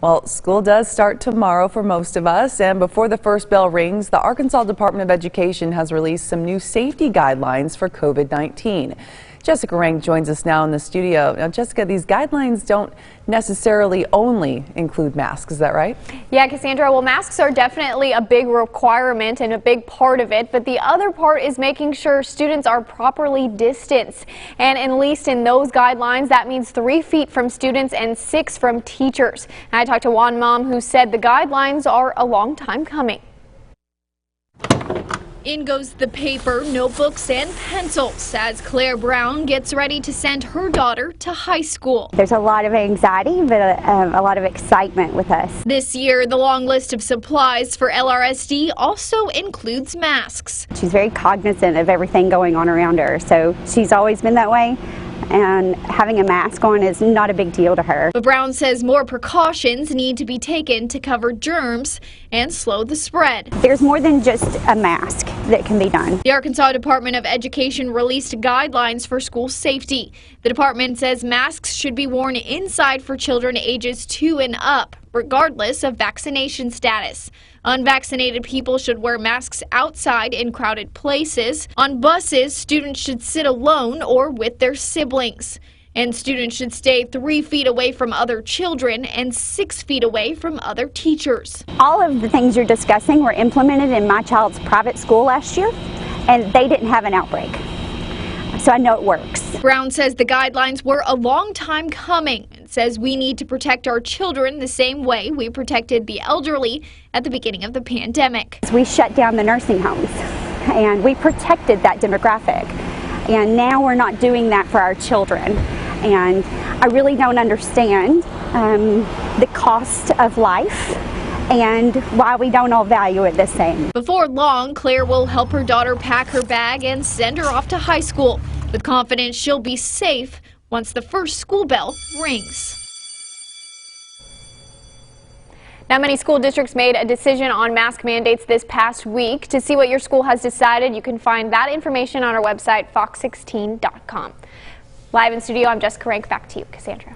Well, school does start tomorrow for most of us, and before the first bell rings, the Arkansas Department of Education has released some new safety guidelines for COVID-19. Jessica Rank joins us now in the studio. Now, Jessica, these guidelines don't necessarily only include masks, is that right? Yeah, Cassandra, well, masks are definitely a big requirement and a big part of it, but the other part is making sure students are properly distanced. And at least in those guidelines, that means 3 feet from students and 6 from teachers. And I talked to one mom who said the guidelines are a long time coming. In goes the paper, notebooks, and pencils as Claire Brown gets ready to send her daughter to high school. There's a lot of anxiety, but a lot of excitement with us. This year, the long list of supplies for LRSD also includes masks. She's very cognizant of everything going on around her, so she's always been that way. And having a mask on is not a big deal to her. But Brown says more precautions need to be taken to cover germs and slow the spread. There's more than just a mask that can be done. The Arkansas Department of Education released guidelines for school safety. The department says masks should be worn inside for children ages 2 and up, regardless of vaccination status. Unvaccinated people should wear masks outside in crowded places. On buses, students should sit alone or with their siblings. And students should stay 3 feet away from other children and 6 feet away from other teachers. All of the things you're discussing were implemented in my child's private school last year, and they didn't have an outbreak. So I know it works. Brown says the guidelines were a long time coming and says we need to protect our children the same way we protected the elderly at the beginning of the pandemic. We shut down the nursing homes and we protected that demographic. And now we're not doing that for our children. And I really don't understand the cost of life and why we don't all value it the same. Before long, Claire will help her daughter pack her bag and send her off to high school with confidence she'll be safe once the first school bell rings. Now, many school districts made a decision on mask mandates this past week. To see what your school has decided, you can find that information on our website, fox16.com. Live in studio, I'm Jessica Rank. Back to you, Cassandra.